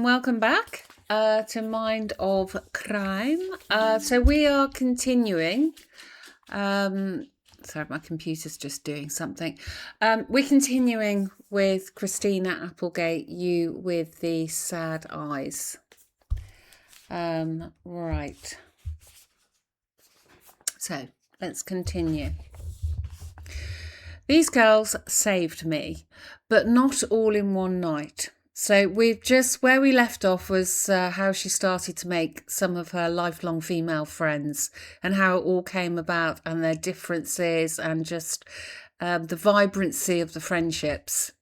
and welcome back to Mind of Crime. So we are continuing. Sorry, my computer's just doing something. We're continuing with Christina Applegate, You with the Sad Eyes. Right. So let's continue. These girls saved me, but not all in one night. So where we left off was how she started to make some of her lifelong female friends and how it all came about and their differences and just the vibrancy of the friendships.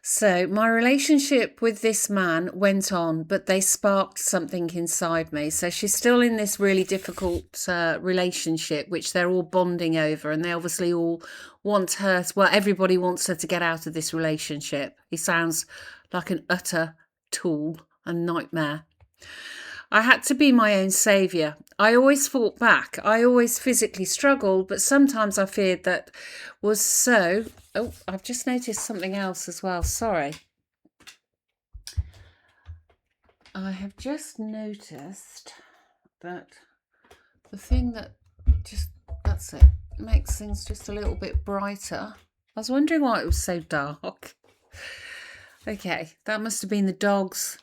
So my relationship with this man went on, but they sparked something inside me. So she's still in this really difficult relationship, which they're all bonding over, and they obviously all want her. Well, everybody wants her to get out of this relationship. He sounds like an utter tool and nightmare. I had to be my own saviour. I always fought back. I always physically struggled, but sometimes I feared that was so. Oh, I've just noticed something else as well. Sorry. I have just noticed that the thing that's it, makes things just a little bit brighter. I was wondering why it was so dark. Okay, that must have been the dogs.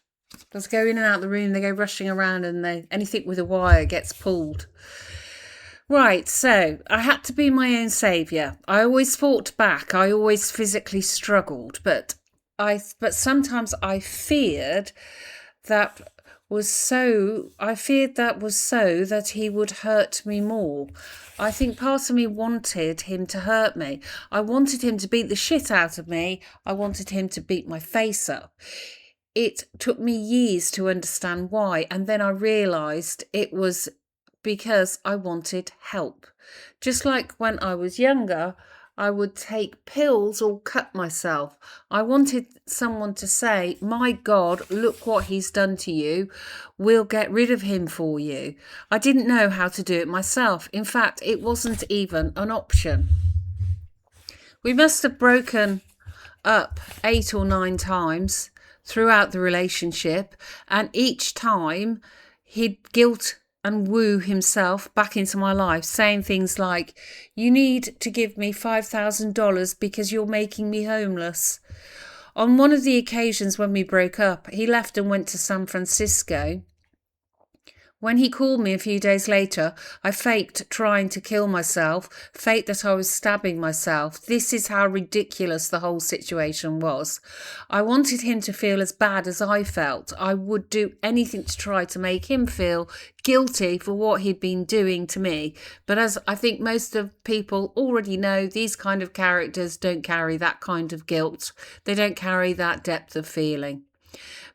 Just go in and out the room, they go rushing around, and anything with a wire gets pulled. Right, so I had to be my own saviour. I always fought back. I always physically struggled, but sometimes I feared that was so that he would hurt me more. I think part of me wanted him to hurt me. I wanted him to beat the shit out of me. I wanted him to beat my face up. It took me years to understand why, and then I realised it was because I wanted help. Just like when I was younger, I would take pills or cut myself. I wanted someone to say, my God, look what he's done to you. We'll get rid of him for you. I didn't know how to do it myself. In fact, it wasn't even an option. We must have broken up 8 or 9 times throughout the relationship, and each time he'd guilt and woo himself back into my life, saying things like, you need to give me $5,000 because you're making me homeless. On one of the occasions when we broke up, he left and went to San Francisco. When he called me a few days later, I faked trying to kill myself, faked that I was stabbing myself. This is how ridiculous the whole situation was. I wanted him to feel as bad as I felt. I would do anything to try to make him feel guilty for what he'd been doing to me. But as I think most of people already know, these kind of characters don't carry that kind of guilt. They don't carry that depth of feeling.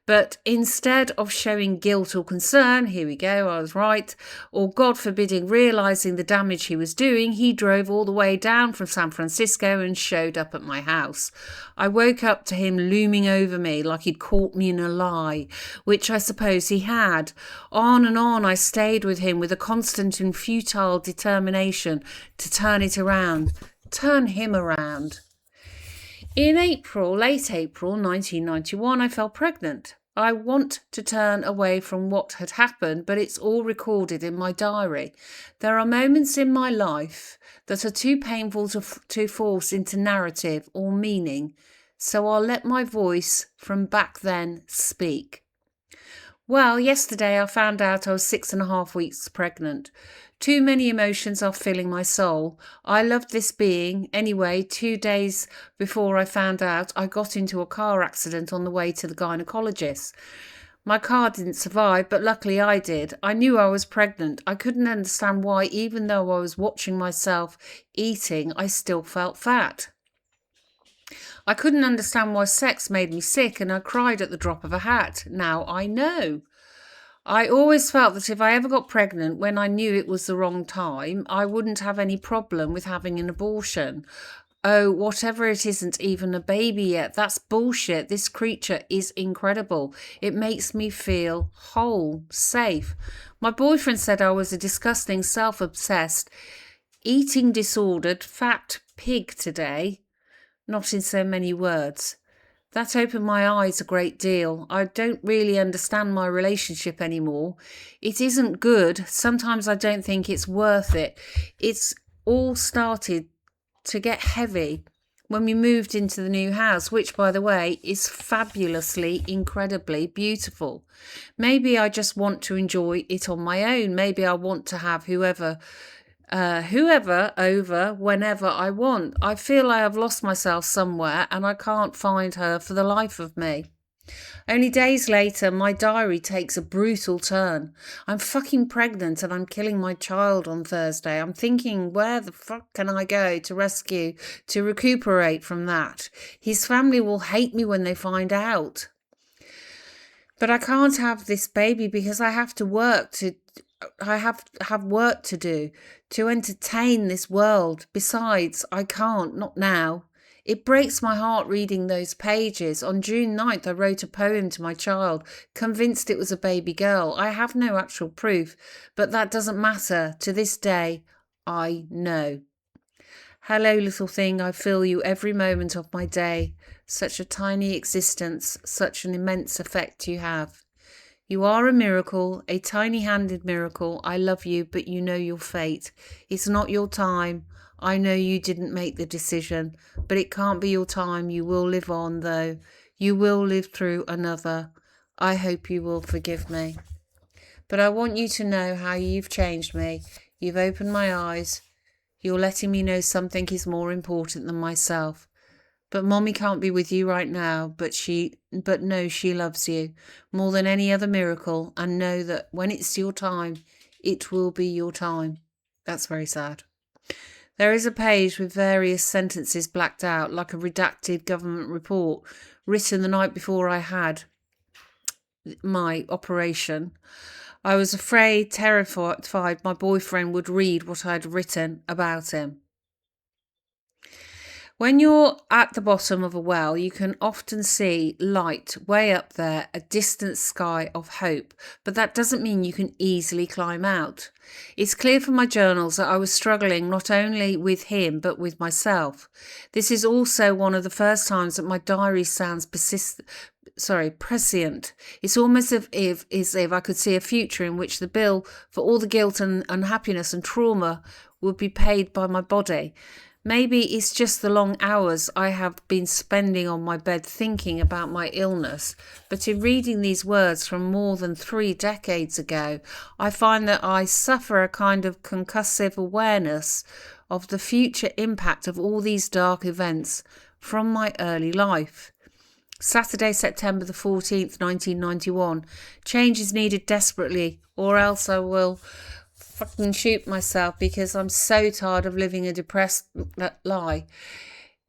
But instead of showing guilt or concern, here we go, I was right, or God forbidding realising the damage he was doing, he drove all the way down from San Francisco and showed up at my house. I woke up to him looming over me like he'd caught me in a lie, which I suppose he had. On and on I stayed with him with a constant and futile determination to turn it around, turn him around. In late April 1991, I fell pregnant. I want to turn away from what had happened, but it's all recorded in my diary. There are moments in my life that are too painful to force into narrative or meaning, so I'll let my voice from back then speak. Well, yesterday I found out I was 6.5 weeks pregnant. Too many emotions are filling my soul. I loved this being. Anyway, 2 days before I found out, I got into a car accident on the way to the gynecologist. My car didn't survive, but luckily I did. I knew I was pregnant. I couldn't understand why, even though I was watching myself eating, I still felt fat. I couldn't understand why sex made me sick, and I cried at the drop of a hat. Now I know. I always felt that if I ever got pregnant when I knew it was the wrong time, I wouldn't have any problem with having an abortion. Oh, whatever, it isn't even a baby yet. That's bullshit. This creature is incredible. It makes me feel whole, safe. My boyfriend said I was a disgusting, self-obsessed, eating disordered, fat pig today. Not in so many words. That opened my eyes a great deal. I don't really understand my relationship anymore. It isn't good. Sometimes I don't think it's worth it. It's all started to get heavy when we moved into the new house, which, by the way, is fabulously, incredibly beautiful. Maybe I just want to enjoy it on my own. Maybe I want to have whoever over whenever I want. I feel I have lost myself somewhere and I can't find her for the life of me. Only days later, my diary takes a brutal turn. I'm fucking pregnant and I'm killing my child on Thursday. I'm thinking, where the fuck can I go to rescue, to recuperate from that? His family will hate me when they find out. But I can't have this baby because I have work to do to entertain this world. Besides, I can't, not now. It breaks my heart reading those pages. On June 9th, I wrote a poem to my child, convinced it was a baby girl. I have no actual proof, but that doesn't matter. To this day, I know. Hello, little thing, I feel you every moment of my day. Such a tiny existence, such an immense effect you have. You are a miracle, a tiny-handed miracle. I love you, but you know your fate. It's not your time. I know you didn't make the decision, but it can't be your time. You will live on, though. You will live through another. I hope you will forgive me. But I want you to know how you've changed me. You've opened my eyes. You're letting me know something is more important than myself. But Mommy can't be with you right now, but know she loves you more than any other miracle, and know that when it's your time, it will be your time. That's very sad. There is a page with various sentences blacked out, like a redacted government report, written the night before I had my operation. I was afraid, terrified my boyfriend would read what I'd written about him. When you're at the bottom of a well, you can often see light way up there, a distant sky of hope, but that doesn't mean you can easily climb out. It's clear from my journals that I was struggling not only with him, but with myself. This is also one of the first times that my diary sounds prescient. It's almost as if I could see a future in which the bill for all the guilt and unhappiness and trauma would be paid by my body. Maybe it's just the long hours I have been spending on my bed thinking about my illness, but in reading these words from more than 3 decades ago, I find that I suffer a kind of concussive awareness of the future impact of all these dark events from my early life. Saturday, September the 14th, 1991. Change is needed desperately, or else I will fucking shoot myself because I'm so tired of living a depressed lie.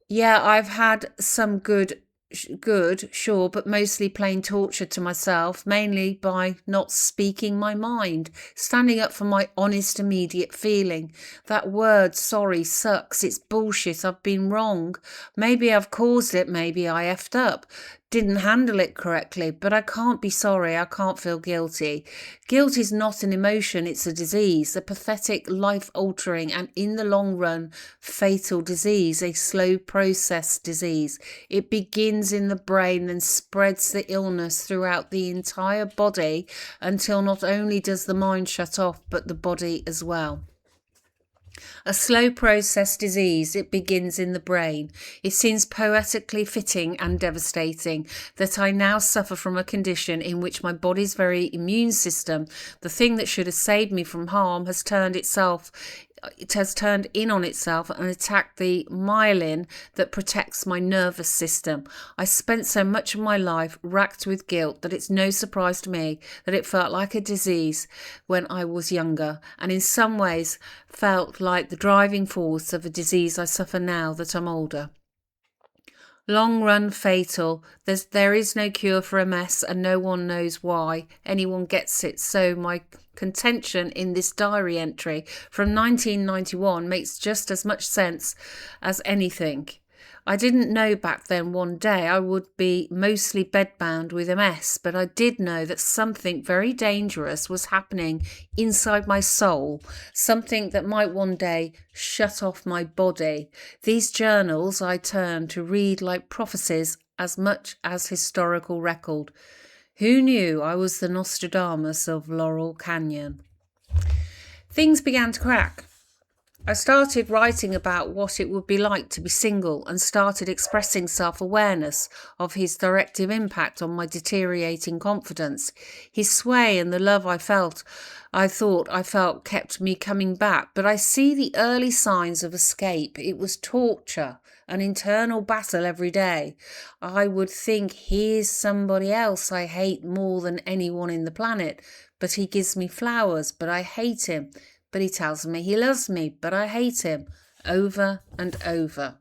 Yeah, I've had some good, sure, but mostly plain torture to myself, mainly by not speaking my mind, standing up for my honest, immediate feeling. That word, sorry, sucks. It's bullshit. I've been wrong. Maybe I've caused it. Maybe I effed up. Didn't handle it correctly, but I can't be sorry. I can't feel guilty. Guilt is not an emotion, it's a disease, a pathetic, life-altering, and in the long run, fatal disease, a slow process disease. It begins in the brain and spreads the illness throughout the entire body until not only does the mind shut off, but the body as well. A slow process disease, it begins in the brain. It seems poetically fitting and devastating that I now suffer from a condition in which my body's very immune system, the thing that should have saved me from harm, has turned in on itself and attacked the myelin that protects my nervous system. I spent so much of my life racked with guilt that it's no surprise to me that it felt like a disease when I was younger, and in some ways felt like the driving force of a disease I suffer now that I'm older. Long run fatal. There is no cure for MS and no one knows why anyone gets it. So my contention in this diary entry from 1991 makes just as much sense as anything. I didn't know back then one day I would be mostly bedbound with MS, but I did know that something very dangerous was happening inside my soul, something that might one day shut off my body. These journals I turned to read like prophecies as much as historical record. Who knew I was the Nostradamus of Laurel Canyon? Things began to crack. I started writing about what it would be like to be single and started expressing self-awareness of his directive impact on my deteriorating confidence. His sway and the love I thought I felt kept me coming back, but I see the early signs of escape. It was torture, an internal battle every day. I would think, here's somebody else I hate more than anyone in the planet, but he gives me flowers, but I hate him. But he tells me he loves me, but I hate him, over and over.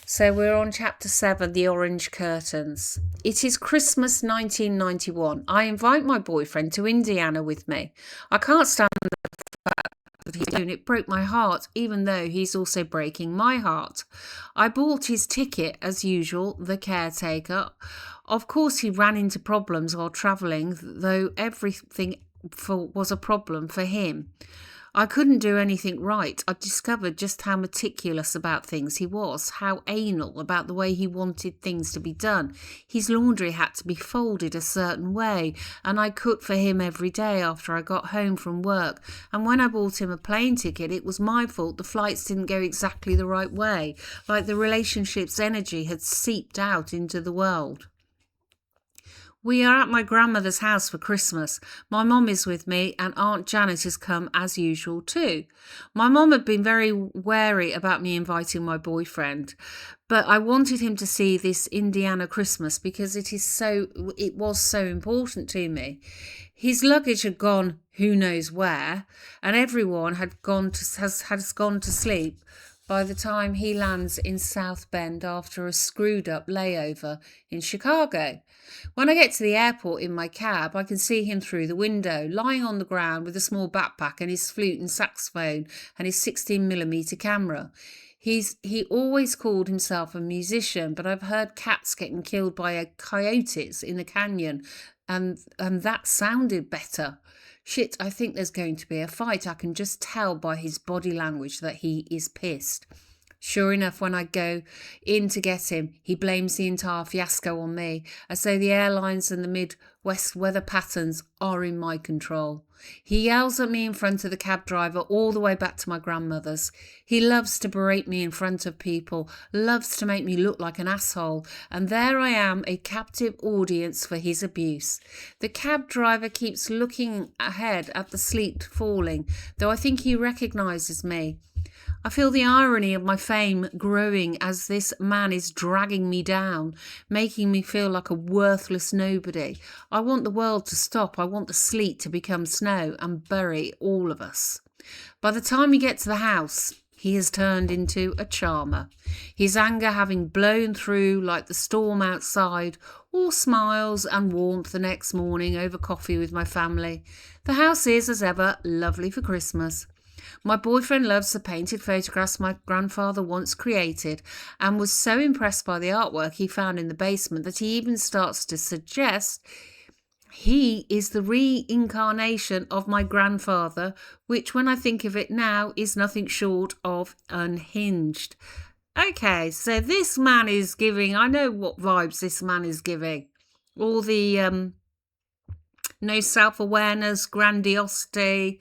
So we're on chapter 7, The Orange Curtains. It is Christmas 1991. I invite my boyfriend to Indiana with me. I can't stand the fact that he's doing it. Broke my heart, even though he's also breaking my heart. I bought his ticket as usual, the caretaker. Of course, he ran into problems while travelling, though everything was a problem for him. I couldn't do anything right. I discovered just how meticulous about things he was, how anal about the way he wanted things to be done. His laundry had to be folded a certain way, and I cooked for him every day after I got home from work. And when I bought him a plane ticket, it was my fault the flights didn't go exactly the right way, like the relationship's energy had seeped out into the world. We are at my grandmother's house for Christmas. My mum is with me and Aunt Janet has come as usual too. My mum had been very wary about me inviting my boyfriend, but I wanted him to see this Indiana Christmas because it was so important to me. His luggage had gone who knows where, and everyone has gone to sleep by the time he lands in South Bend after a screwed up layover in Chicago. When I get to the airport in my cab, I can see him through the window, lying on the ground with a small backpack and his flute and saxophone and his 16mm camera. He always called himself a musician, but I've heard cats getting killed by coyotes in the canyon, and that sounded better. Shit, I think there's going to be a fight. I can just tell by his body language that he is pissed. Sure enough, when I go in to get him, he blames the entire fiasco on me, as though the airlines and the Midwest weather patterns are in my control. He yells at me in front of the cab driver all the way back to my grandmother's. He loves to berate me in front of people, loves to make me look like an asshole, and there I am, a captive audience for his abuse. The cab driver keeps looking ahead at the sleet falling, though I think he recognises me. I feel the irony of my fame growing as this man is dragging me down, making me feel like a worthless nobody. I want the world to stop. I want the sleet to become snow and bury all of us. By the time we get to the house, he has turned into a charmer. His anger having blown through like the storm outside, all smiles and warmth the next morning over coffee with my family. The house is, as ever, lovely for Christmas. My boyfriend loves the painted photographs my grandfather once created and was so impressed by the artwork he found in the basement that he even starts to suggest he is the reincarnation of my grandfather, which when I think of it now is nothing short of unhinged. Okay, so this man is giving, I know what vibes this man is giving. All the no self-awareness, grandiosity,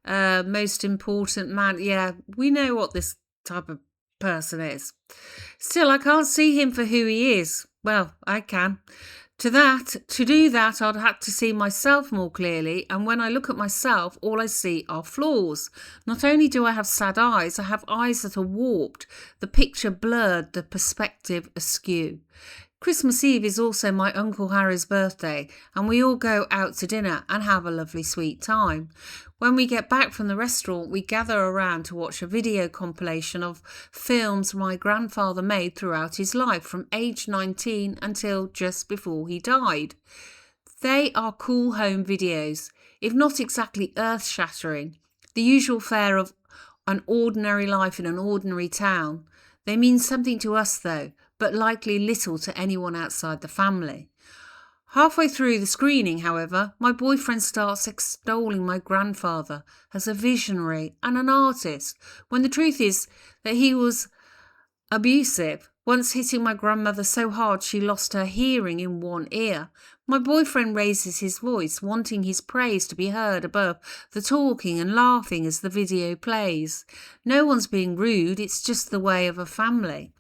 most important man. Yeah, we know what this type of person is. Still, I can't see him for who he is. Well, I can. To do that, I'd have to see myself more clearly, and when I look at myself, all I see are flaws. Not only do I have sad eyes, I have eyes that are warped, the picture blurred, the perspective askew. Christmas Eve is also my Uncle Harry's birthday, and we all go out to dinner and have a lovely sweet time. When we get back from the restaurant, we gather around to watch a video compilation of films my grandfather made throughout his life, from age 19 until just before he died. They are cool home videos, if not exactly earth-shattering, the usual fare of an ordinary life in an ordinary town. They mean something to us, though, but likely little to anyone outside the family. Halfway through the screening, however, my boyfriend starts extolling my grandfather as a visionary and an artist, when the truth is that he was abusive, once hitting my grandmother so hard she lost her hearing in one ear. My boyfriend raises his voice, wanting his praise to be heard above the talking and laughing as the video plays. No one's being rude, it's just the way of a family.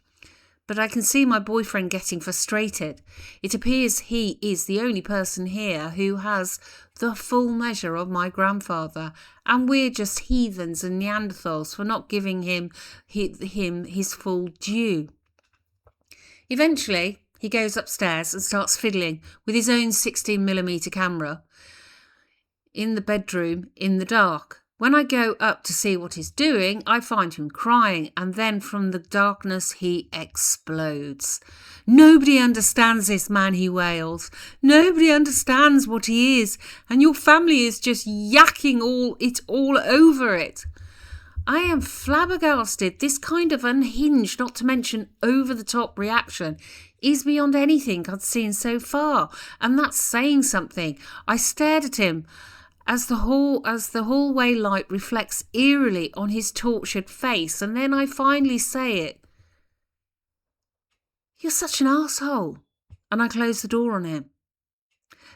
But I can see my boyfriend getting frustrated. It appears he is the only person here who has the full measure of my grandfather, and we're just heathens and Neanderthals for not giving him his full due. Eventually, he goes upstairs and starts fiddling with his own 16mm camera in the bedroom in the dark. When I go up to see what he's doing, I find him crying, and then from the darkness he explodes. "Nobody understands this man," he wails. "Nobody understands what he is, and your family is just yakking all over it." I am flabbergasted. This kind of unhinged, not to mention over-the-top reaction is beyond anything I'd seen so far, and that's saying something. I stared at him as the hallway light reflects eerily on his tortured face, and then I finally say it. "You're such an asshole," and I close the door on him.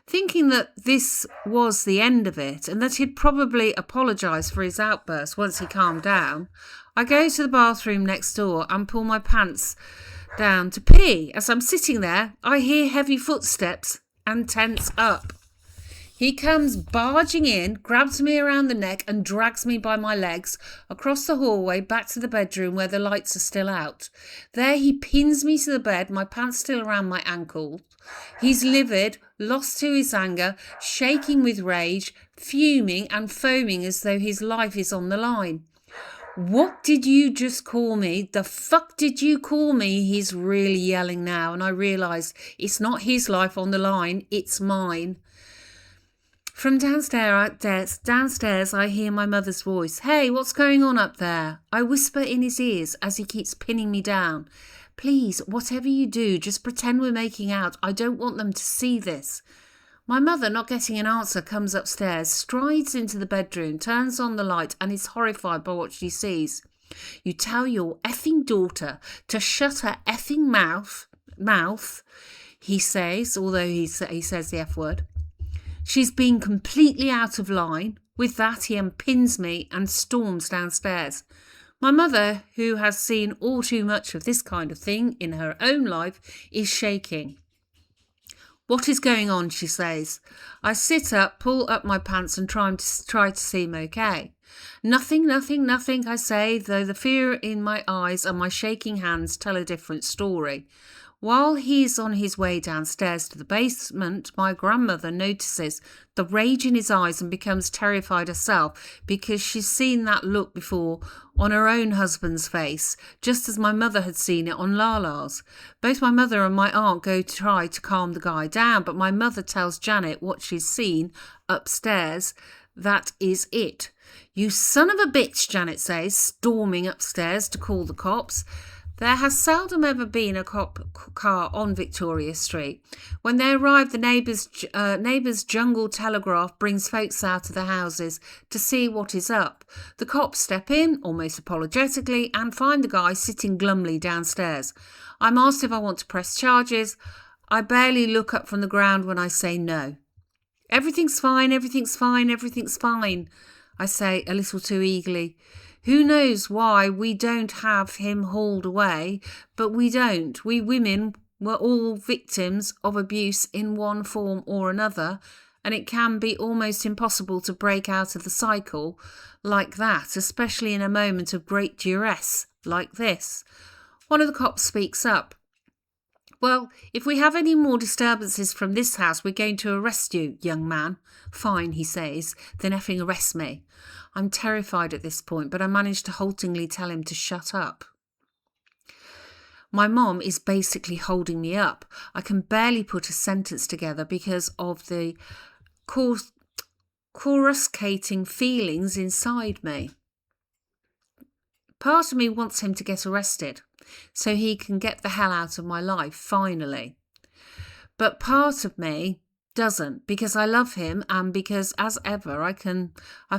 Thinking that this was the end of it and that he'd probably apologise for his outburst once he calmed down, I go to the bathroom next door and pull my pants down to pee. As I'm sitting there, I hear heavy footsteps and tense up. He comes barging in, grabs me around the neck and drags me by my legs across the hallway back to the bedroom where the lights are still out. There he pins me to the bed, my pants still around my ankles. He's livid, lost to his anger, shaking with rage, fuming and foaming as though his life is on the line. "What did you just call me? The fuck did you call me?" He's really yelling now, and I realise it's not his life on the line, it's mine. From downstairs, I hear my mother's voice. "Hey, what's going on up there?" I whisper in his ears as he keeps pinning me down. "Please, whatever you do, just pretend we're making out. I don't want them to see this." My mother, not getting an answer, comes upstairs, strides into the bedroom, turns on the light, and is horrified by what she sees. "You tell your effing daughter to shut her effing mouth," he says, although he says the F word. "She's been completely out of line." With that, he unpins me and storms downstairs. My mother, who has seen all too much of this kind of thing in her own life, is shaking. "What is going on?" she says. I sit up, pull up my pants and try to seem okay. Nothing, I say, though the fear in my eyes and my shaking hands tell a different story. While he's on his way downstairs to the basement, my grandmother notices the rage in his eyes and becomes terrified herself because she's seen that look before on her own husband's face, just as my mother had seen it on Lala's. Both my mother and my aunt go to try to calm the guy down, but my mother tells Janet what she's seen upstairs. That is it. "You son of a bitch," Janet says, storming upstairs to call the cops. There has seldom ever been a cop car on Victoria Street. When they arrive, the neighbours' jungle telegraph brings folks out of the houses to see what is up. The cops step in, almost apologetically, and find the guy sitting glumly downstairs. I'm asked if I want to press charges. I barely look up from the ground when I say no. Everything's fine, I say a little too eagerly. Who knows why we don't have him hauled away, but we don't. We women were all victims of abuse in one form or another, and it can be almost impossible to break out of the cycle like that, especially in a moment of great duress like this. One of the cops speaks up. "Well, if we have any more disturbances from this house, we're going to arrest you, young man." "Fine," he says, "then effing arrest me." I'm terrified at this point, but I manage to haltingly tell him to shut up. My mom is basically holding me up. I can barely put a sentence together because of the coruscating feelings inside me. Part of me wants him to get arrested so he can get the hell out of my life, finally. But part of me doesn't, because I love him and because, as ever, I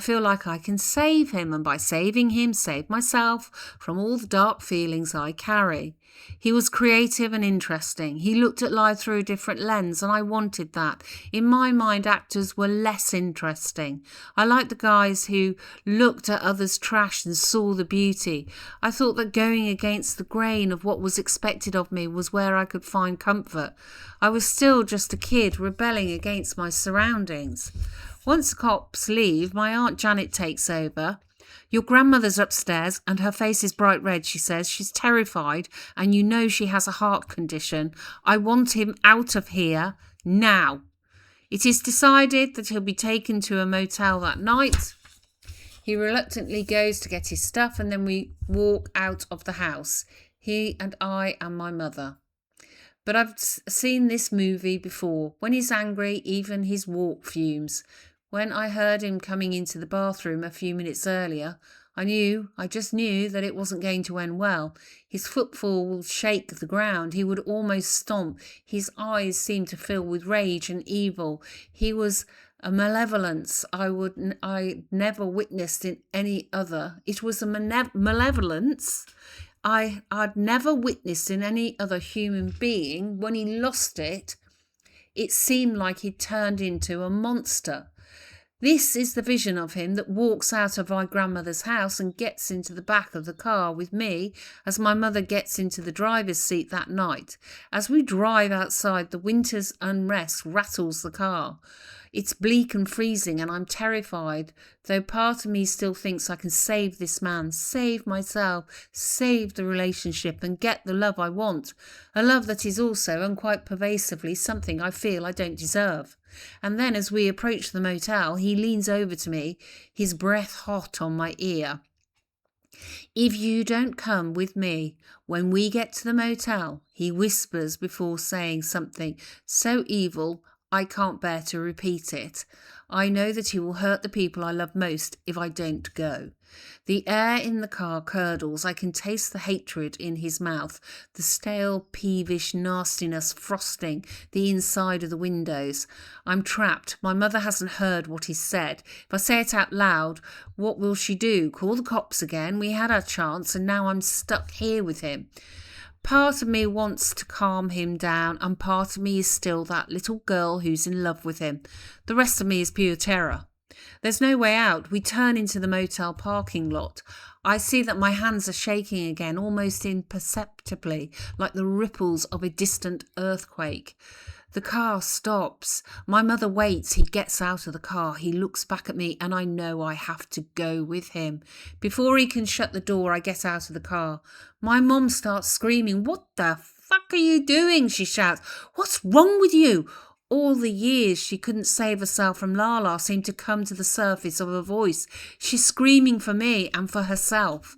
feel like I can save him, and by saving him, save myself from all the dark feelings I carry. He was creative and interesting. He looked at life through a different lens, and I wanted that. In my mind, actors were less interesting. I liked the guys who looked at others' trash and saw the beauty. I thought that going against the grain of what was expected of me was where I could find comfort. I was still just a kid rebelling against my surroundings. Once the cops leave, my Aunt Janet takes over. Your grandmother's upstairs and her face is bright red, she says. She's terrified and you know she has a heart condition. I want him out of here now. It is decided that he'll be taken to a motel that night. He reluctantly goes to get his stuff and then we walk out of the house. He and I and my mother. But I've seen this movie before. When he's angry, even his walk fumes. When I heard him coming into the bathroom a few minutes earlier, I just knew that it wasn't going to end well. His footfall would shake the ground. He would almost stomp. His eyes seemed to fill with rage and evil. He was a malevolence I never witnessed in any other. It was a malevolence I'd never witnessed in any other human being. When he lost it, it seemed like he'd turned into a monster. This is the vision of him that walks out of my grandmother's house and gets into the back of the car with me as my mother gets into the driver's seat that night. As we drive outside, the winter's unrest rattles the car. It's bleak and freezing and I'm terrified, though part of me still thinks I can save this man, save myself, save the relationship and get the love I want. A love that is also, and quite pervasively, something I feel I don't deserve. And then as we approach the motel, he leans over to me, his breath hot on my ear. If you don't come with me when we get to the motel, he whispers before saying something so evil I can't bear to repeat it. I know that he will hurt the people I love most if I don't go. The air in the car curdles. I can taste the hatred in his mouth, the stale, peevish nastiness frosting the inside of the windows. I'm trapped. My mother hasn't heard what he said. If I say it out loud, what will she do? Call the cops again? We had our chance and now I'm stuck here with him. Part of me wants to calm him down and part of me is still that little girl who's in love with him. The rest of me is pure terror. There's no way out. We turn into the motel parking lot. I see that my hands are shaking again, almost imperceptibly, like the ripples of a distant earthquake. The car stops. My mother waits. He gets out of the car. He looks back at me and I know I have to go with him. Before he can shut the door, I get out of the car. My mom starts screaming. What the fuck are you doing? She shouts. What's wrong with you? All the years she couldn't save herself from Lala seemed to come to the surface of her voice. She's screaming for me and for herself.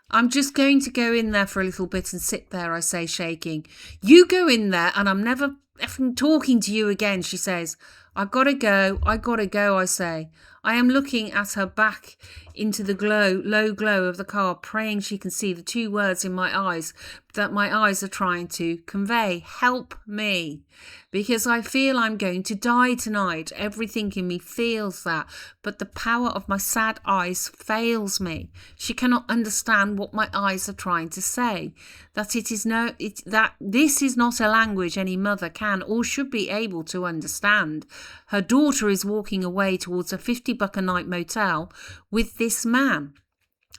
I'm just going to go in there for a little bit and sit there, I say, shaking. You go in there and I'm never effing talking to you again, she says. I gotta go, I say. I am looking at her back into the low glow of the car, praying she can see the two words in my eyes that my eyes are trying to convey. Help me. Because I feel I'm going to die tonight. Everything in me feels that. But the power of my sad eyes fails me. She cannot understand what my eyes are trying to say. That this is not a language any mother can or should be able to understand. Her daughter is walking away towards a $50 a night motel with this man.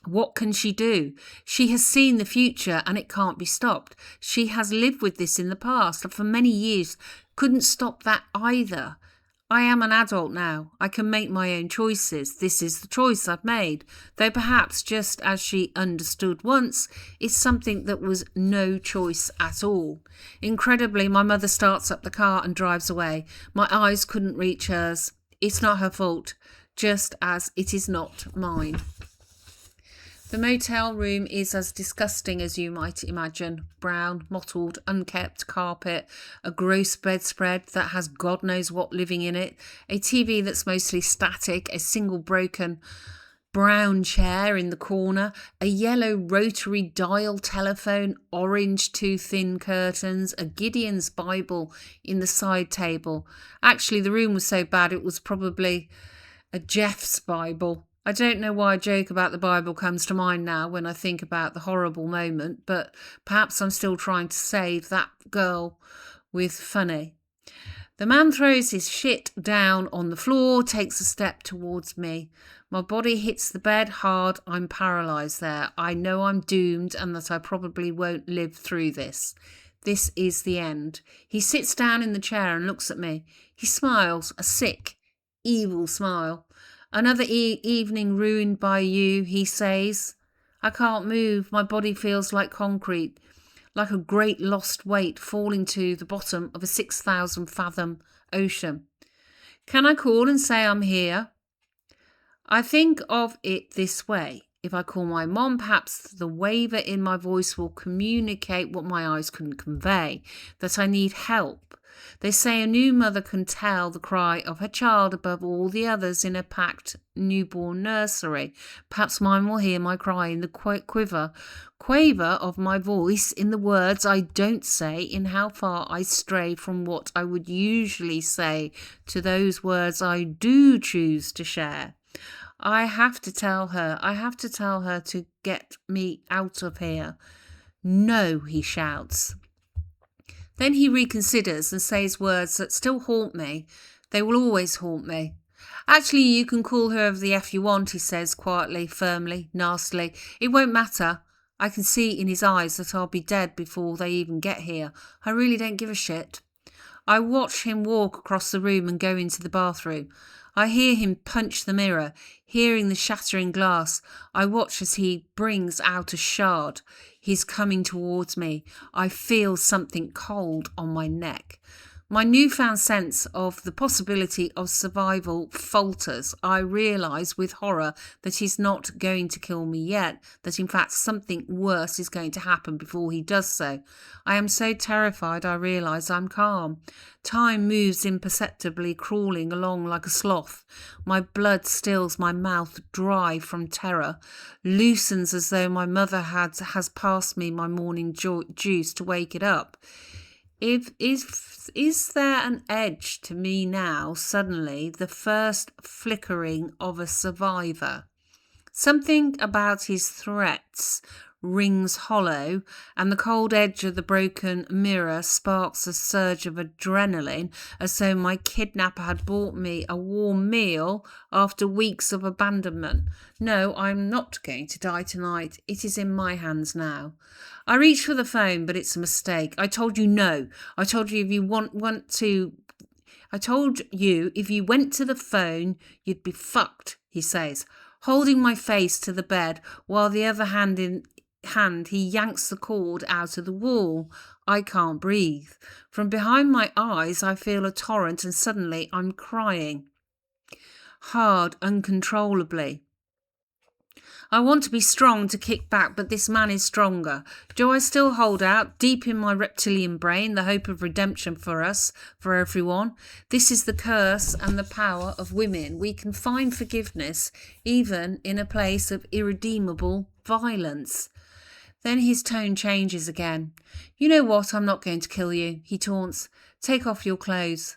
What can she do? She has seen the future and it can't be stopped. She has lived with this in the past and for many years couldn't stop that either. I am an adult now. I can make my own choices. This is the choice I've made. Though perhaps just as she understood once, it's something that was no choice at all. Incredibly, my mother starts up the car and drives away. My eyes couldn't reach hers. It's not her fault, just as it is not mine. The motel room is as disgusting as you might imagine. Brown, mottled, unkept carpet, a gross bedspread that has God knows what living in it, a TV that's mostly static, a single broken brown chair in the corner, a yellow rotary dial telephone, orange too thin curtains, a Gideon's Bible in the side table. Actually, the room was so bad it was probably a Jeff's Bible. I don't know why a joke about the Bible comes to mind now when I think about the horrible moment, but perhaps I'm still trying to save that girl with funny. The man throws his shit down on the floor, takes a step towards me. My body hits the bed hard. I'm paralysed there. I know I'm doomed and that I probably won't live through this. This is the end. He sits down in the chair and looks at me. He smiles, a sick, evil smile. Another evening ruined by you, he says. I can't move. My body feels like concrete, like a great lost weight falling to the bottom of a 6,000 fathom ocean. Can I call and say I'm here? I think of it this way. If I call my mom, perhaps the waver in my voice will communicate what my eyes couldn't convey, that I need help. They say a new mother can tell the cry of her child above all the others in a packed newborn nursery. Perhaps mine will hear my cry in the quaver of my voice, in the words I don't say, in how far I stray from what I would usually say to those words I do choose to share. I have to tell her to get me out of here. No, he shouts. Then he reconsiders and says words that still haunt me. They will always haunt me. Actually, you can call whoever the F you want, he says quietly, firmly, nastily. It won't matter. I can see in his eyes that I'll be dead before they even get here. I really don't give a shit. I watch him walk across the room and go into the bathroom. I hear him punch the mirror, hearing the shattering glass. I watch as he brings out a shard. He's coming towards me. I feel something cold on my neck. My newfound sense of the possibility of survival falters. I realise with horror that he's not going to kill me yet, that in fact something worse is going to happen before he does so. I am so terrified I realise I'm calm. Time moves imperceptibly, crawling along like a sloth. My blood stills, my mouth dry from terror, loosens as though my mother has passed me my morning juice to wake it up. Is there an edge to me now, suddenly, the first flickering of a survivor? Something about his threats rings hollow, and the cold edge of the broken mirror sparks a surge of adrenaline, as though my kidnapper had bought me a warm meal after weeks of abandonment. No, I'm not going to die tonight. It is in my hands now. I reach for the phone, but it's a mistake. I told you no. I told you if you if you went to the phone, you'd be fucked, he says, holding my face to the bed, while the other hand he yanks the cord out of the wall. I can't breathe. From behind my eyes, I feel a torrent, and suddenly I'm crying. Hard, uncontrollably. I want to be strong to kick back, but this man is stronger. Do I still hold out, deep in my reptilian brain, the hope of redemption for us, for everyone? This is the curse and the power of women. We can find forgiveness even in a place of irredeemable violence. Then his tone changes again. You know what? I'm not going to kill you, he taunts. Take off your clothes.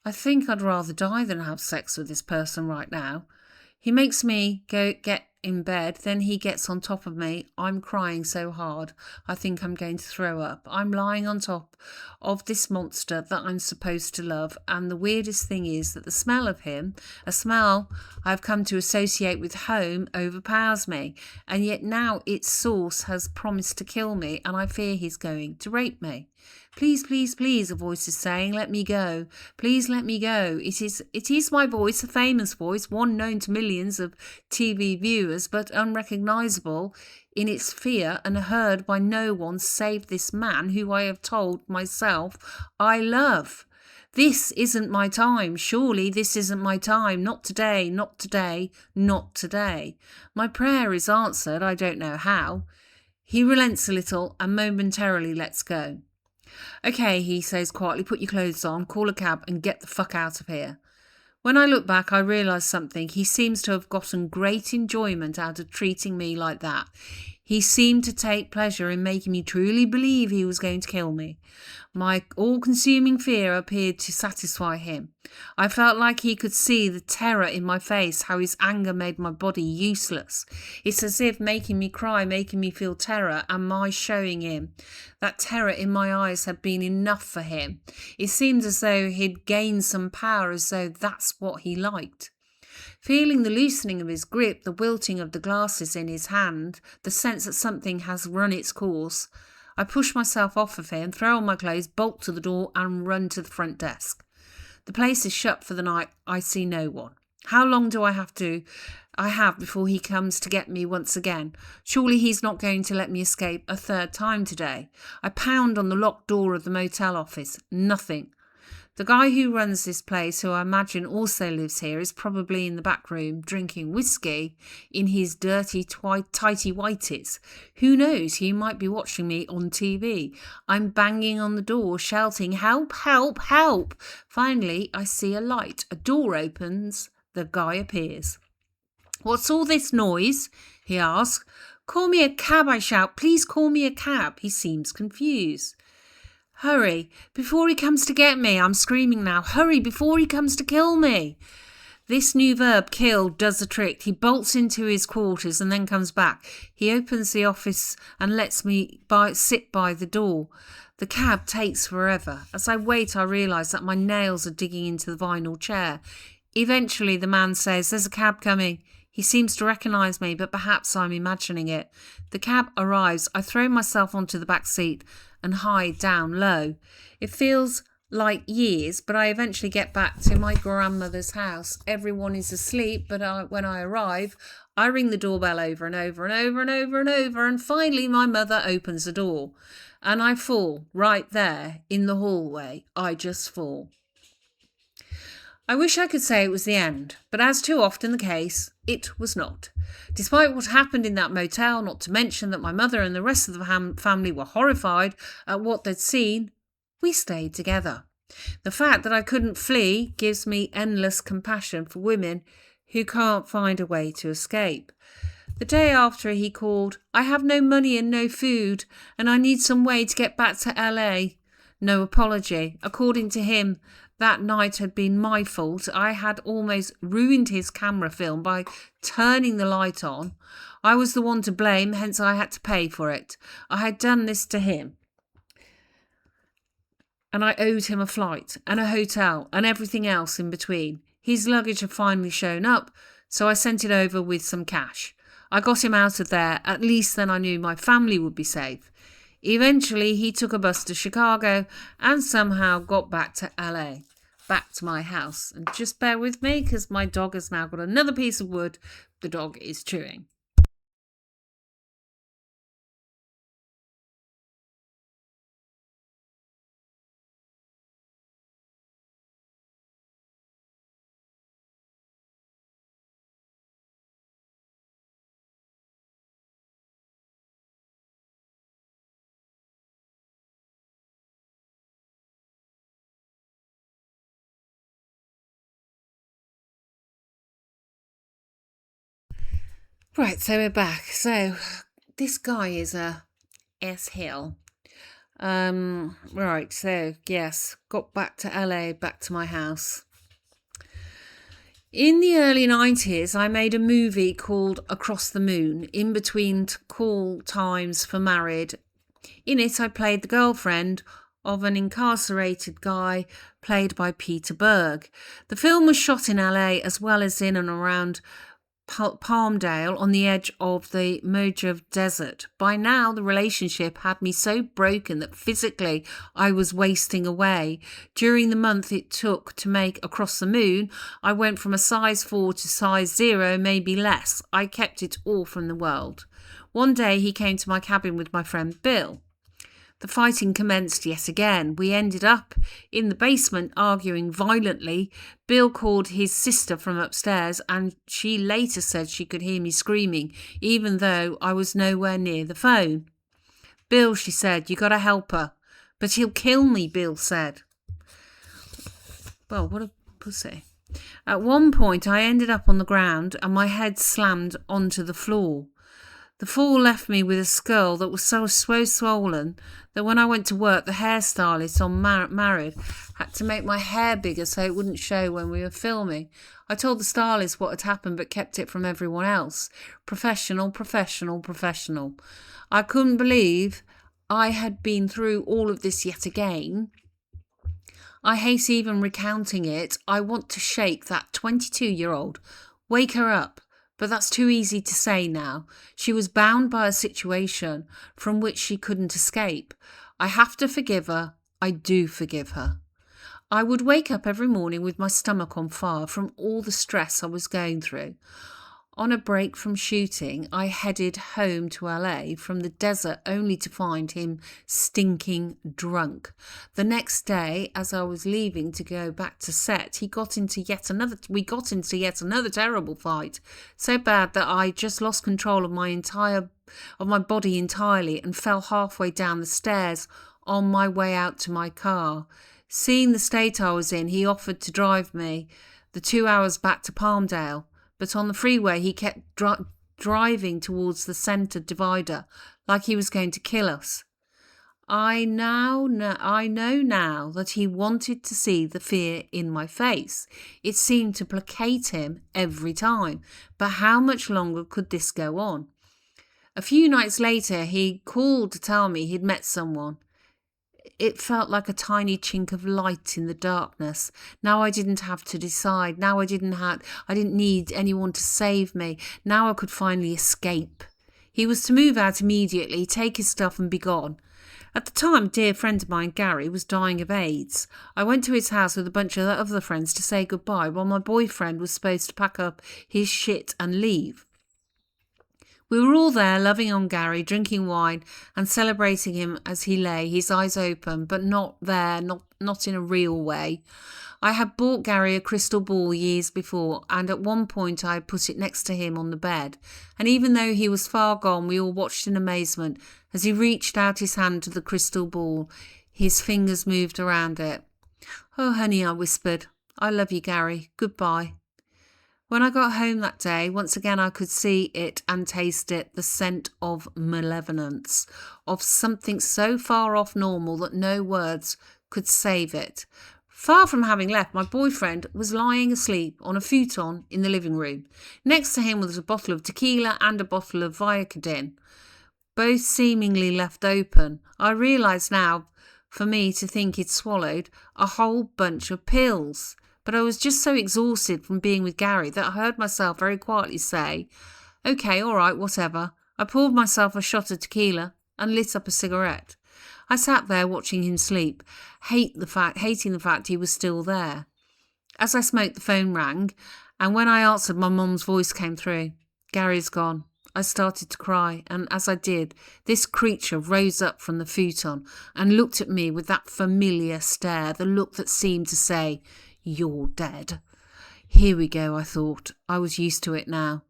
I think I'd rather die than have sex with this person right now. He makes me get in bed, then he gets on top of me. I'm crying so hard, I think I'm going to throw up. I'm lying on top of this monster that I'm supposed to love, and the weirdest thing is that the smell of him, a smell I've come to associate with home, overpowers me, and yet now its source has promised to kill me, and I fear he's going to rape me. Please, please, please, a voice is saying, let me go. Please let me go. It is my voice, a famous voice, one known to millions of TV viewers, but unrecognisable in its fear and heard by no one save this man who I have told myself I love. This isn't my time. Surely this isn't my time. Not today, not today, not today. My prayer is answered, I don't know how. He relents a little and momentarily lets go. Okay, he says quietly, put your clothes on, call a cab and get the fuck out of here. When I look back, I realise something. He seems to have gotten great enjoyment out of treating me like that. He seemed to take pleasure in making me truly believe he was going to kill me. My all-consuming fear appeared to satisfy him. I felt like he could see the terror in my face, how his anger made my body useless. It's as if making me cry, making me feel terror, and my showing him that terror in my eyes had been enough for him. It seemed as though he'd gained some power, as though that's what he liked. Feeling the loosening of his grip, the wilting of the glasses in his hand, the sense that something has run its course, I push myself off of him, throw on my clothes, bolt to the door and run to the front desk. The place is shut for the night. I see no one. How long do I have before he comes to get me once again? Surely he's not going to let me escape a third time today. I pound on the locked door of the motel office. Nothing. The guy who runs this place, who I imagine also lives here, is probably in the back room drinking whiskey in his dirty tighty whities. Who knows, he might be watching me on TV. I'm banging on the door, shouting, "Help, help, help!" Finally, I see a light. A door opens. The guy appears. "What's all this noise?" he asks. "Call me a cab," I shout. "Please call me a cab." He seems confused. "Hurry, before he comes to get me," I'm screaming now. "Hurry, before he comes to kill me." This new verb, kill, does the trick. He bolts into his quarters and then comes back. He opens the office and lets me sit by the door. The cab takes forever. As I wait, I realise that my nails are digging into the vinyl chair. Eventually, the man says, "There's a cab coming." He seems to recognise me, but perhaps I'm imagining it. The cab arrives. I throw myself onto the back seat and hide down low. It feels like years, but I eventually get back to my grandmother's house. Everyone is asleep, but when I arrive, I ring the doorbell over and over and over and over and over, and finally my mother opens the door. And I fall right there in the hallway. I just fall. I wish I could say it was the end, but as too often the case, it was not. Despite what happened in that motel, not to mention that my mother and the rest of the family were horrified at what they'd seen, we stayed together. The fact that I couldn't flee gives me endless compassion for women who can't find a way to escape. The day after, he called, "I have no money and no food, and I need some way to get back to LA. No apology. According to him, that night had been my fault. I had almost ruined his camera film by turning the light on. I was the one to blame, hence I had to pay for it. I had done this to him, and I owed him a flight and a hotel and everything else in between. His luggage had finally shown up, so I sent it over with some cash. I got him out of there. At least then I knew my family would be safe. Eventually, he took a bus to Chicago and somehow got back to LA, back to my house. And just bear with me because my dog has now got another piece of wood the dog is chewing. Right, so we're back. So this guy is a S-Hill. Right, so yes, got back to LA, back to my house. In the early 90s, I made a movie called Across the Moon, in between call times for married. In it, I played the girlfriend of an incarcerated guy played by Peter Berg. The film was shot in LA as well as in and around Palmdale on the edge of the Mojave Desert. By now, the relationship had me so broken that physically I was wasting away. During the month it took to make Across the Moon, I went from a size 4 to size 0, maybe less. I kept it all from the world. One day he came to my cabin with my friend Bill. The fighting commenced yet again. We ended up in the basement arguing violently. Bill called his sister from upstairs and she later said she could hear me screaming, even though I was nowhere near the phone. "Bill," she said, "you got to help her." "But he'll kill me," Bill said. Well, what a pussy. At one point, I ended up on the ground and my head slammed onto the floor. The fall left me with a skull that was so swollen that when I went to work, the hairstylist on Married had to make my hair bigger so it wouldn't show when we were filming. I told the stylist what had happened but kept it from everyone else. Professional, professional, professional. I couldn't believe I had been through all of this yet again. I hate even recounting it. I want to shake that 22-year-old. Wake her up. But that's too easy to say now. She was bound by a situation from which she couldn't escape. I have to forgive her. I do forgive her. I would wake up every morning with my stomach on fire from all the stress I was going through. On a break from shooting, I headed home to LA from the desert only to find him stinking drunk. The next day, as I was leaving to go back to set, we got into yet another terrible fight. So bad that I just lost control of my body entirely and fell halfway down the stairs on my way out to my car. Seeing the state I was in, he offered to drive me the 2 hours back to Palmdale. But on the freeway, he kept driving towards the centre divider like he was going to kill us. I know now that he wanted to see the fear in my face. It seemed to placate him every time. But how much longer could this go on? A few nights later, he called to tell me he'd met someone. It felt like a tiny chink of light in the darkness. Now I didn't have to decide. Now I didn't need anyone to save me. Now I could finally escape. He was to move out immediately, take his stuff and be gone. At the time, a dear friend of mine, Gary, was dying of AIDS. I went to his house with a bunch of other friends to say goodbye while my boyfriend was supposed to pack up his shit and leave. We were all there, loving on Gary, drinking wine and celebrating him as he lay, his eyes open, but not in a real way. I had bought Gary a crystal ball years before, and at one point I had put it next to him on the bed. And even though he was far gone, we all watched in amazement as he reached out his hand to the crystal ball. His fingers moved around it. "Oh, honey," I whispered. "I love you, Gary. Goodbye." When I got home that day, once again I could see it and taste it, the scent of malevolence, of something so far off normal that no words could save it. Far from having left, my boyfriend was lying asleep on a futon in the living room. Next to him was a bottle of tequila and a bottle of Vicodin, both seemingly left open. I realised now, for me to think he'd swallowed a whole bunch of pills. But I was just so exhausted from being with Gary that I heard myself very quietly say, "Okay, all right, whatever." I poured myself a shot of tequila and lit up a cigarette. I sat there watching him sleep, hating the fact he was still there. As I smoked, the phone rang, and when I answered, my mum's voice came through. "Gary's gone." I started to cry, and as I did, this creature rose up from the futon and looked at me with that familiar stare, the look that seemed to say, "You're dead." Here we go, I thought. I was used to it now.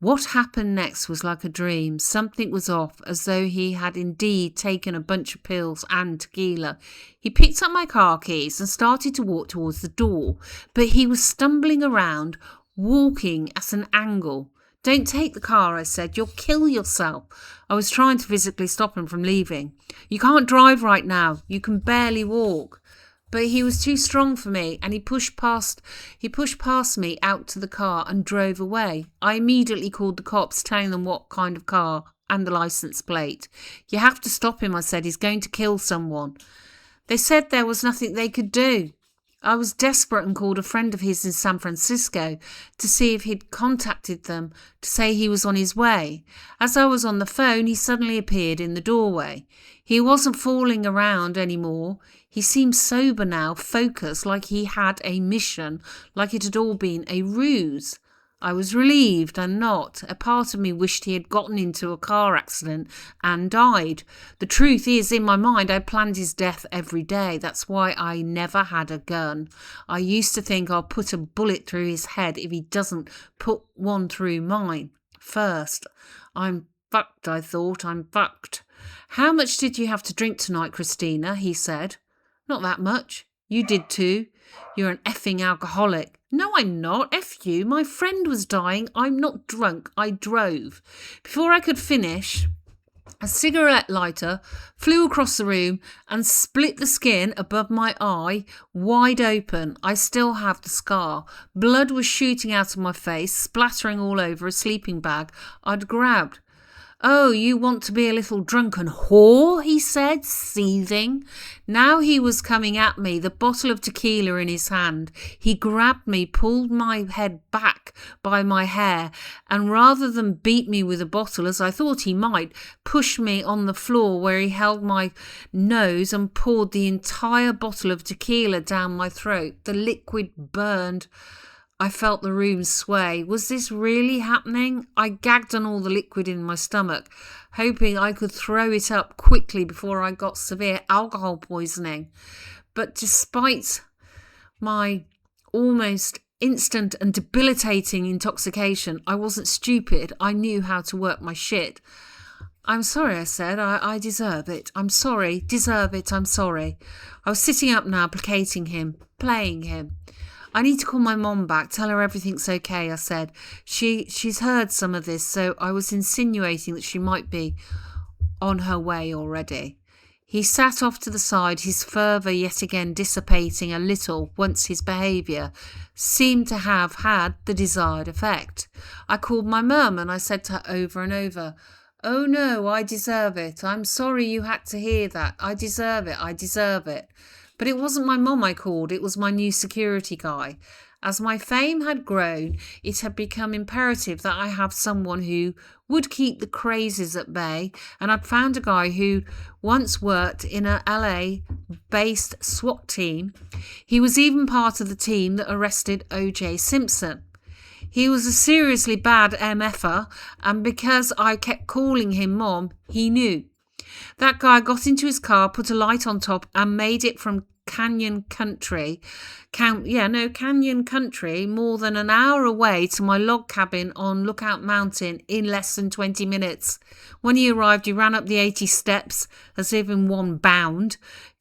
What happened next was like a dream. Something was off, as though he had indeed taken a bunch of pills and tequila. He picked up my car keys and started to walk towards the door, but he was stumbling around, walking at an angle. "Don't take the car," I said. "You'll kill yourself." I was trying to physically stop him from leaving. "You can't drive right now. You can barely walk." But he was too strong for me, and he pushed past me out to the car and drove away. I immediately called the cops, telling them what kind of car and the license plate. "You have to stop him," I said. "He's going to kill someone." They said there was nothing they could do. I was desperate and called a friend of his in San Francisco to see if he'd contacted them to say he was on his way. As I was on the phone, he suddenly appeared in the doorway. He wasn't fooling around anymore. He seemed sober now, focused, like he had a mission, like it had all been a ruse. I was relieved and not. A part of me wished he had gotten into a car accident and died. The truth is, in my mind, I planned his death every day. That's why I never had a gun. I used to think I'll put a bullet through his head if he doesn't put one through mine first. I'm fucked, I thought. I'm fucked. "How much did you have to drink tonight, Christina?" he said. "Not that much. You did too. You're an effing alcoholic." No, I'm not. F you. My friend was dying. I'm not drunk. I drove. Before I could finish, a cigarette lighter flew across the room and split the skin above my eye wide open. I still have the scar. Blood was shooting out of my face, splattering all over a sleeping bag I'd grabbed. Oh, you want to be a little drunken whore, he said, seething. Now he was coming at me, the bottle of tequila in his hand. He grabbed me, pulled my head back by my hair, and rather than beat me with a bottle, as I thought he might, pushed me on the floor where he held my nose and poured the entire bottle of tequila down my throat. The liquid burned. I felt the room sway. Was this really happening? I gagged on all the liquid in my stomach, hoping I could throw it up quickly before I got severe alcohol poisoning. But despite my almost instant and debilitating intoxication, I wasn't stupid. I knew how to work my shit. I'm sorry, I said. I deserve it. I'm sorry. Deserve it. I'm sorry. I was sitting up now, placating him, playing him. I need to call my mom back, tell her everything's okay, I said. She's heard some of this, so I was insinuating that she might be on her way already. He sat off to the side, his fervour yet again dissipating a little once his behaviour seemed to have had the desired effect. I called my mum and I said to her over and over, "Oh no, I deserve it. I'm sorry you had to hear that. I deserve it. I deserve it." But it wasn't my mum I called, it was my new security guy. As my fame had grown, it had become imperative that I have someone who would keep the crazes at bay, and I'd found a guy who once worked in a LA-based SWAT team. He was even part of the team that arrested O.J. Simpson. He was a seriously bad MFer, and because I kept calling him Mom, he knew. That guy got into his car, put a light on top, and made it from Canyon Country, more than an hour away to my log cabin on Lookout Mountain in less than 20 minutes. When he arrived, he ran up the 80 steps as if in one bound.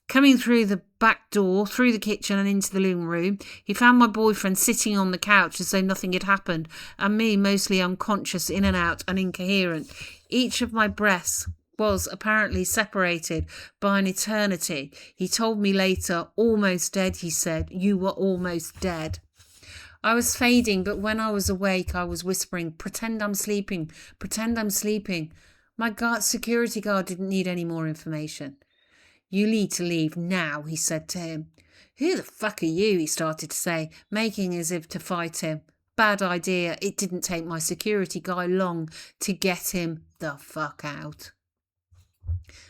Coming through the back door, through the kitchen and into the living room, he found my boyfriend sitting on the couch as though nothing had happened, and me mostly unconscious, in and out and incoherent. Each of my breaths was apparently separated by an eternity. He told me later, "Almost dead," he said. "You were almost dead." I was fading, but when I was awake, I was whispering, "Pretend I'm sleeping. Pretend I'm sleeping." My security guard didn't need any more information. "You need to leave now," he said to him. "Who the fuck are you?" he started to say, making as if to fight him. Bad idea. It didn't take my security guy long to get him the fuck out.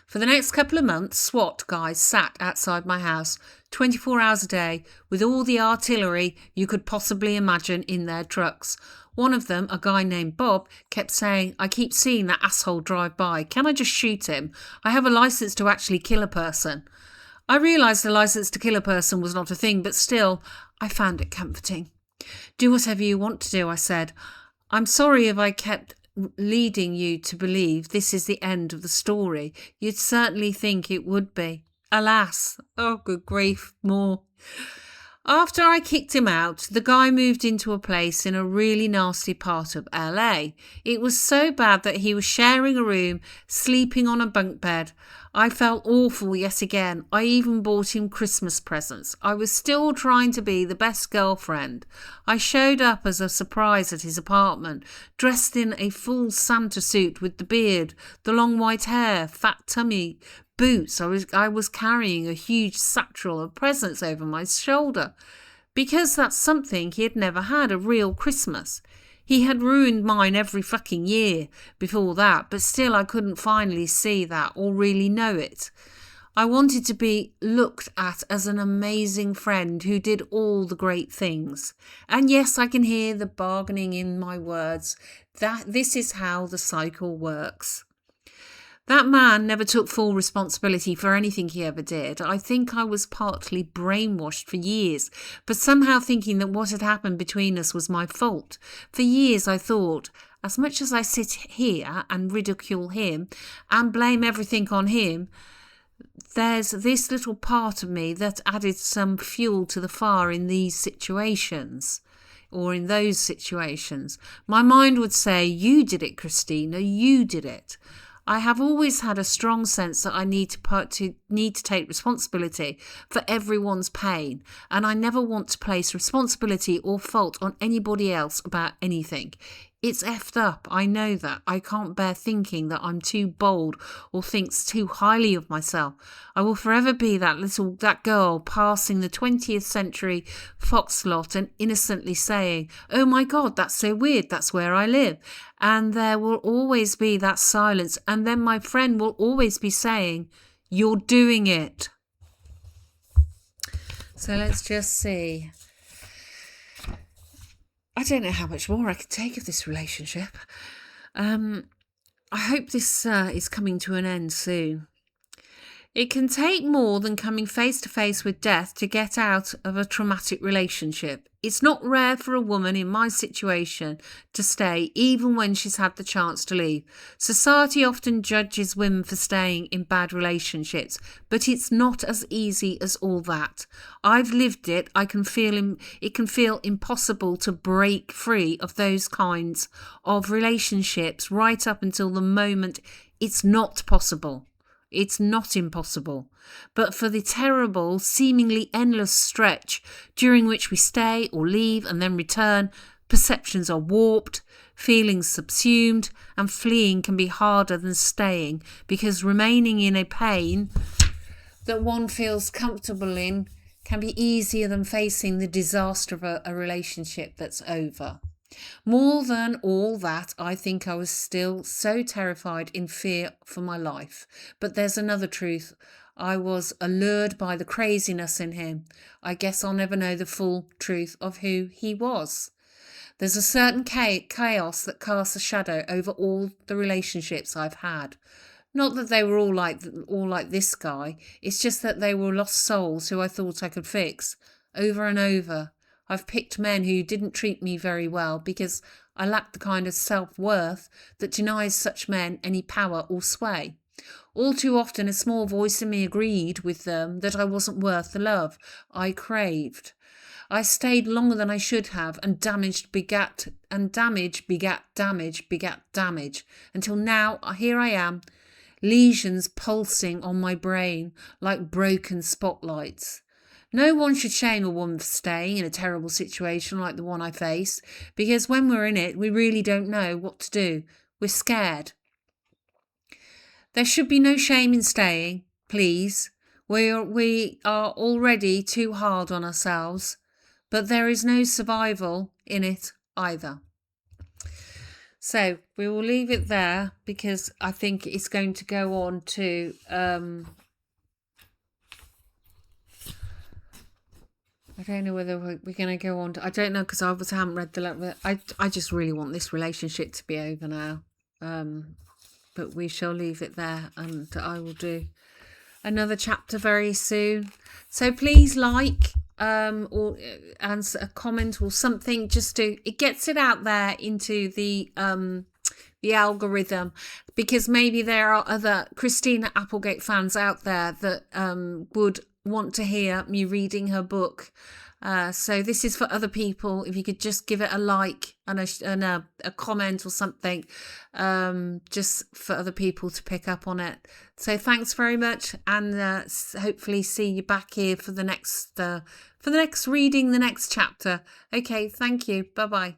For the next couple of months, SWAT guys sat outside my house 24 hours a day with all the artillery you could possibly imagine in their trucks. One of them, a guy named Bob, kept saying, "I keep seeing that asshole drive by. Can I just shoot him? I have a license to actually kill a person." I realised the license to kill a person was not a thing, but still, I found it comforting. "Do whatever you want to do," I said. "I'm sorry if I kept leading you to believe this is the end of the story. You'd certainly think it would be. Alas." Oh, good grief, more. After I kicked him out, the guy moved into a place in a really nasty part of LA. It was so bad that he was sharing a room, sleeping on a bunk bed. I felt awful yet again. I even bought him Christmas presents. I was still trying to be the best girlfriend. I showed up as a surprise at his apartment, dressed in a full Santa suit with the beard, the long white hair, fat tummy, boots. I was carrying a huge satchel of presents over my shoulder, because that's something he had never had, a real Christmas. He had ruined mine every fucking year before that, but still I couldn't finally see that or really know it. I wanted to be looked at as an amazing friend who did all the great things. And yes, I can hear the bargaining in my words. That this is how the cycle works. That man never took full responsibility for anything he ever did. I think I was partly brainwashed for years, but somehow thinking that what had happened between us was my fault. For years I thought, as much as I sit here and ridicule him and blame everything on him, there's this little part of me that added some fuel to the fire in these situations. or in those situations, my mind would say, you did it, Christina, you did it. I have always had a strong sense that I need to take responsibility for everyone's pain, and I never want to place responsibility or fault on anybody else about anything. It's effed up. I know that. I can't bear thinking that I'm too bold or thinks too highly of myself. I will forever be that girl passing the 20th century foxglot and innocently saying, "Oh my God, that's so weird. That's where I live." And there will always be that silence. And then my friend will always be saying, "You're doing it." So let's just see. I don't know how much more I can take of this relationship. I hope this is coming to an end soon. It can take more than coming face to face with death to get out of a traumatic relationship. It's not rare for a woman in my situation to stay even when she's had the chance to leave. Society often judges women for staying in bad relationships, but it's not as easy as all that. I've lived it. It can feel impossible to break free of those kinds of relationships right up until the moment it's not possible. It's not impossible, but for the terrible, seemingly endless stretch during which we stay or leave and then return, perceptions are warped, feelings subsumed, and fleeing can be harder than staying, because remaining in a pain that one feels comfortable in can be easier than facing the disaster of a relationship that's over. More than all that, I think I was still so terrified in fear for my life. But there's another truth. I was allured by the craziness in him. I guess I'll never know the full truth of who he was. There's a certain chaos that casts a shadow over all the relationships I've had. Not that they were all like this guy. It's just that they were lost souls who I thought I could fix. Over and over, I've picked men who didn't treat me very well because I lacked the kind of self-worth that denies such men any power or sway. All too often a small voice in me agreed with them that I wasn't worth the love I craved. I stayed longer than I should have, and damage begat damage, until now here I am, lesions pulsing on my brain like broken spotlights. No one should shame a woman for staying in a terrible situation like the one I faced, because when we're in it, we really don't know what to do. We're scared. There should be no shame in staying, please. We are already too hard on ourselves, but there is no survival in it either. So we will leave it there, because I think it's going to go on to... I don't know whether we're going to go on to... I don't know, because I haven't read the letter. I just really want this relationship to be over now. But we shall leave it there, and I will do another chapter very soon. So please like or answer a comment or something, just it gets it out there into the algorithm, because maybe there are other Christina Applegate fans out there that would want to hear me reading her book. So this is for other people. If you could just give it a like and a comment or something, just for other people to pick up on it. So thanks very much, and hopefully see you back here for the next reading, the next chapter. Okay, thank you. Bye bye.